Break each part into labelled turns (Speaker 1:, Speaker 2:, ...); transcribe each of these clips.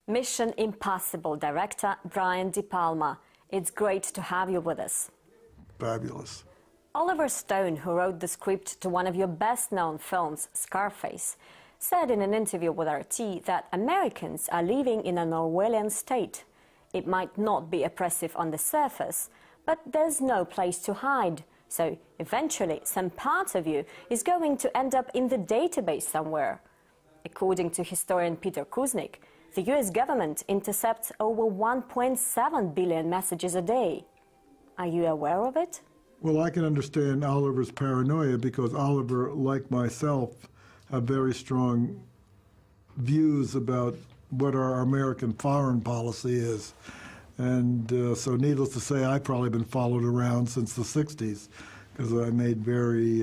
Speaker 1: Mission Impossible director Brian De Palma. It's great to have you with us.
Speaker 2: Fabulous.
Speaker 1: Oliver Stone, who wrote the script to one of your best-known films, Scarface, said in an interview with RT that Americans are living in an Orwellian state. It might not be oppressive on the surface, but there's no place to hide. So eventually, some part of you is going to end up in the database somewhere. According to historian Peter Kuznick, the US government intercepts over 1.7 billion messages a day. Are you aware of it?
Speaker 2: Well, I can understand Oliver's paranoia because Oliver, like myself, have very strong views about what our American foreign policy is. And so needless to say, I've probably been followed around since the 60s because I made very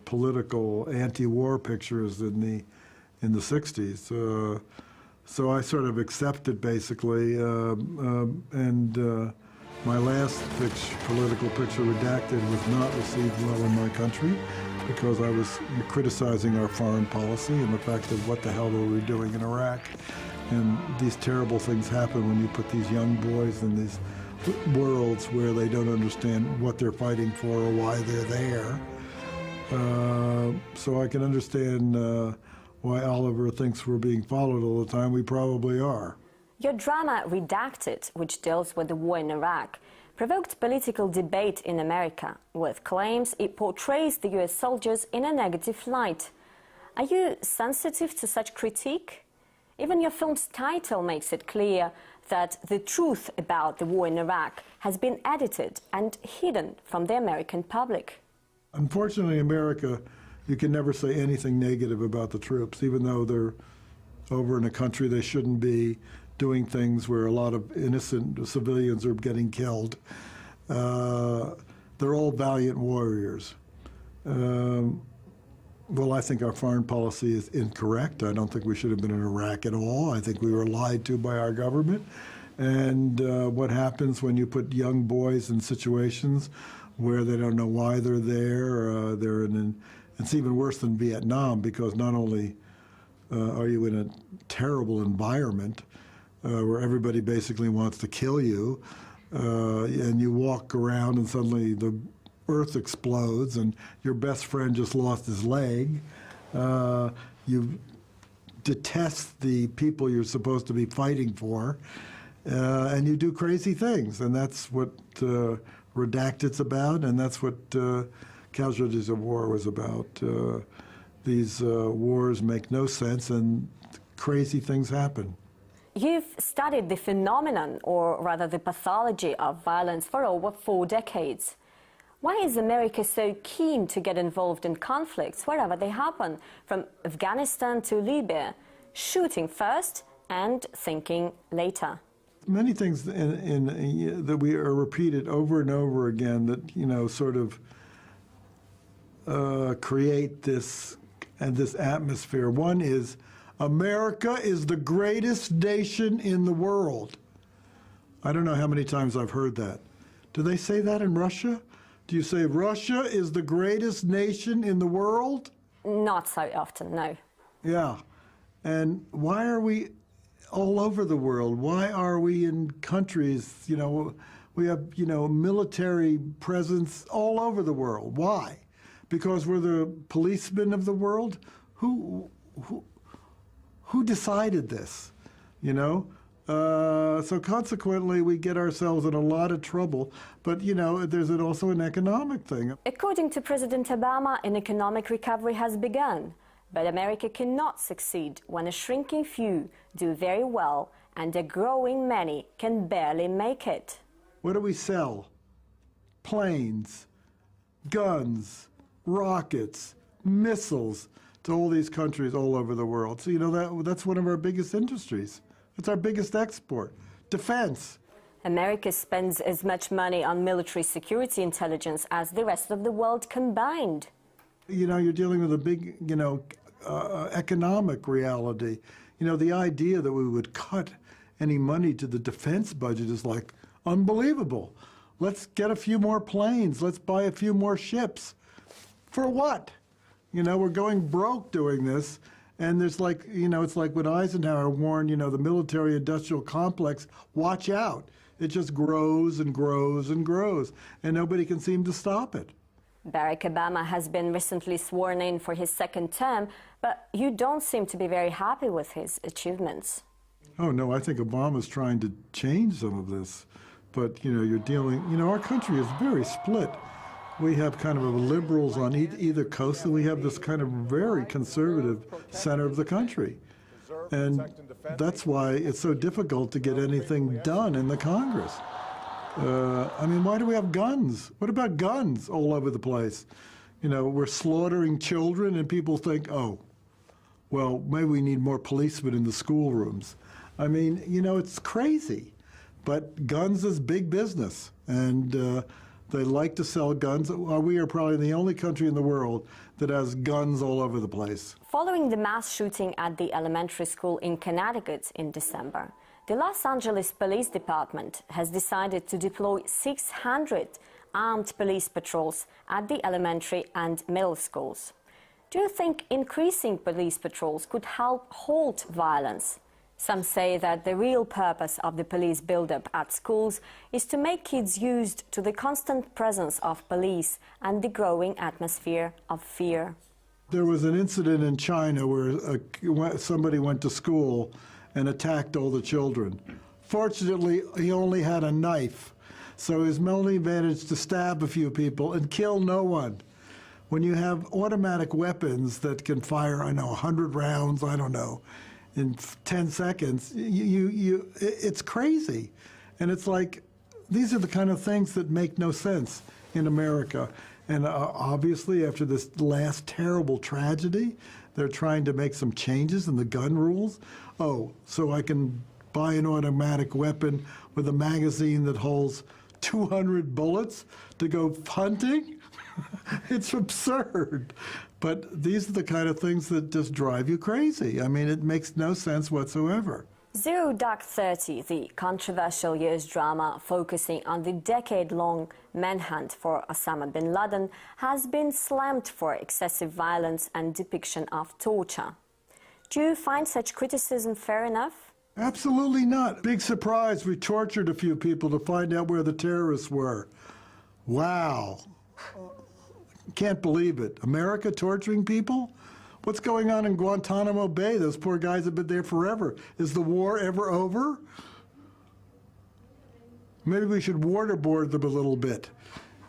Speaker 2: political anti-war pictures in the 60s. So I sort of accepted, basically, and my last political picture, Redacted, was not received well in my country because I was criticizing our foreign policy and the fact that what the hell were we doing in Iraq. And these terrible things happen when you put these young boys in these worlds where they don't understand what they're fighting for or why they're there. So I can understand why Oliver thinks we're being followed all the time. We probably are.
Speaker 1: Your drama Redacted, which deals with the war in Iraq, provoked political debate in America, with claims it portrays the US soldiers in a negative light. Are you sensitive to such critique? Even your film's title makes it clear that the truth about the war in Iraq has been edited and hidden from the American public.
Speaker 2: Unfortunately, in America, you can never say anything negative about the troops, even though they're over in a country they shouldn't be doing things where a lot of innocent civilians are getting killed. They're all valiant warriors. Well, I think our foreign policy is incorrect. I don't think we should have been in Iraq at all. I think we were lied to by our government. And what happens when you put young boys in situations where they don't know why they're there, it's even worse than Vietnam, because not only are you in a terrible environment where everybody basically wants to kill you, and you walk around and suddenly the earth explodes and your best friend just lost his leg. You detest the people you're supposed to be fighting for, and you do crazy things. And that's what Redacted's about, and that's what Casualties of War was about. These wars make no sense and crazy things happen.
Speaker 1: You've studied the phenomenon, or rather the pathology of violence, for over 4 decades. Why is America so keen to get involved in conflicts wherever they happen, from Afghanistan to Libya, shooting first and thinking later?
Speaker 2: Many things that we are repeated over and over again that, sort of create this atmosphere. One is, America is the greatest nation in the world. I don't know how many times I've heard that. Do they say that in Russia? Do you say Russia is the greatest nation in the world?
Speaker 1: Not so often, no.
Speaker 2: Yeah. And why are we all over the world? Why are we in countries, we have, military presence all over the world? Why? Because we're the policemen of the world? Who decided this, So consequently, we get ourselves in a lot of trouble. But, there's also an economic thing.
Speaker 1: According to President Obama, an economic recovery has begun. But America cannot succeed when a shrinking few do very well and a growing many can barely make it.
Speaker 2: What do we sell? Planes, guns, rockets, missiles to all these countries all over the world. So, that's one of our biggest industries. It's our biggest export. Defense.
Speaker 1: America spends as much money on military security intelligence as the rest of the world combined.
Speaker 2: You're dealing with a big, economic reality. The idea that we would cut any money to the defense budget is like unbelievable. Let's get a few more planes. Let's buy a few more ships. For what? We're going broke doing this, And there's like, you know, it's like when Eisenhower warned, you know, the military-industrial complex, watch out. It just grows and grows and grows, and nobody can seem to stop it.
Speaker 1: Barack Obama has been recently sworn in for his second term, but you don't seem to be very happy with his achievements.
Speaker 2: Oh, no, I think Obama's trying to change some of this. But, you know, you're dealing, you know, our country is very split. We have kind of liberals on either coast, and we have this kind of very conservative center of the country. And that's why it's so difficult to get anything done in the Congress. I mean, why do we have guns? What about guns all over the place? You know, we're slaughtering children, and people think, oh, well, maybe we need more policemen in the schoolrooms. I mean, you know, it's crazy. But guns is big business, and they like to sell guns. We are probably the only country in the world that has guns all over the place.
Speaker 1: Following the mass shooting at the elementary school in Connecticut in December, the Los Angeles Police Department has decided to deploy 600 armed police patrols at the elementary and middle schools. Do you think increasing police patrols could help halt violence? Some say that the real purpose of the police buildup at schools is to make kids used to the constant presence of police and the growing atmosphere of fear.
Speaker 2: There was an incident in China where somebody went to school and attacked all the children. Fortunately, he only had a knife, so his only advantage to stab a few people and kill no one. When you have automatic weapons that can fire, 100 rounds, I don't know, in 10 seconds, it's crazy. And it's like, these are the kind of things that make no sense in America. And obviously, after this last terrible tragedy, they're trying to make some changes in the gun rules. Oh, so I can buy an automatic weapon with a magazine that holds 200 bullets to go hunting? It's absurd. But these are the kind of things that just drive you crazy. I mean, it makes no sense whatsoever.
Speaker 1: Zero Dark 30, the controversial years drama focusing on the decade-long manhunt for Osama bin Laden, has been slammed for excessive violence and depiction of torture. Do you find such criticism fair enough?
Speaker 2: Absolutely not. Big surprise, we tortured a few people to find out where the terrorists were. Wow. Can't believe it. America torturing people? What's going on in Guantanamo Bay? Those poor guys have been there forever. Is the war ever over? Maybe we should waterboard them a little bit.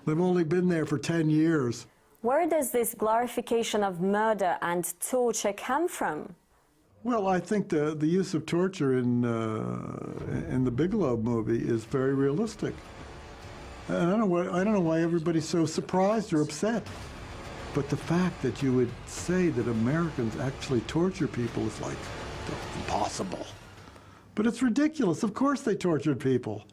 Speaker 2: They've only been there for 10 years.
Speaker 1: Where does this glorification of murder and torture come from?
Speaker 2: Well, I think the use of torture in the Bigelow movie is very realistic. And I don't know why everybody's so surprised or upset. But the fact that you would say that Americans actually torture people is like impossible. But it's ridiculous. Of course they tortured people.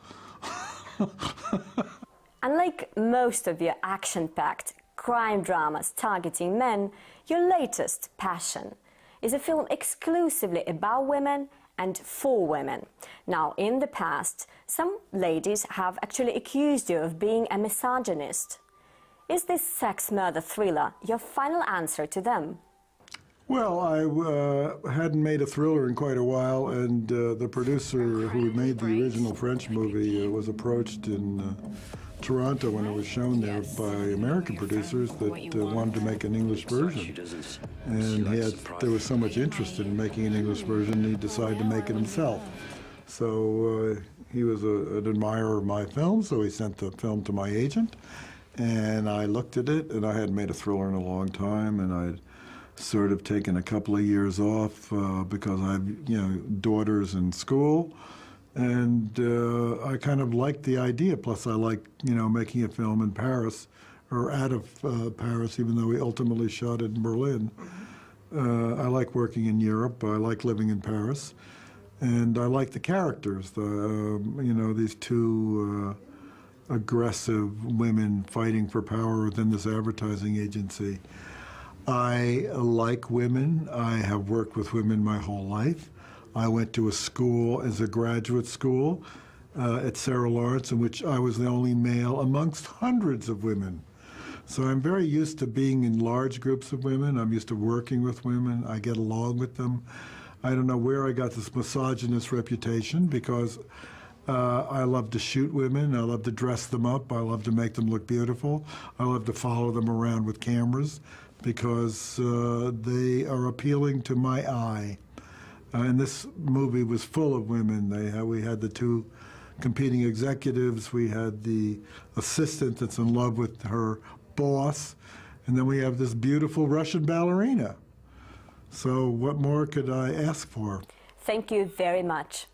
Speaker 1: Unlike most of your action-packed crime dramas targeting men, your latest, Passion, is a film exclusively about women and for women. Now, in the past, some ladies have actually accused you of being a misogynist. Is this sex murder thriller your final answer to them?
Speaker 2: Well, I hadn't made a thriller in quite a while, and the producer who made the original French movie was approached in Toronto when it was shown there by American producers that wanted to make an English version. And there was so much interest in making an English version, he decided to make it himself. So he was an admirer of my film, so he sent the film to my agent. And I looked at it, and I hadn't made a thriller in a long time, and I'd sort of taken a couple of years off because I have, daughters in school. And I kind of liked the idea. Plus, I liked, making a film in Paris, or out of Paris, even though we ultimately shot it in Berlin. I like working in Europe. I like living in Paris. And I like the characters, these two aggressive women fighting for power within this advertising agency. I like women. I have worked with women my whole life. I went to a school as a graduate school at Sarah Lawrence, in which I was the only male amongst hundreds of women. So I'm very used to being in large groups of women. I'm used to working with women. I get along with them. I don't know where I got this misogynist reputation, because I love to shoot women. I love to dress them up. I love to make them look beautiful. I love to follow them around with cameras, because they are appealing to my eye. And this movie was full of women. We had the two competing executives. We had the assistant that's in love with her boss. And then we have this beautiful Russian ballerina. So what more could I ask for?
Speaker 1: Thank you very much.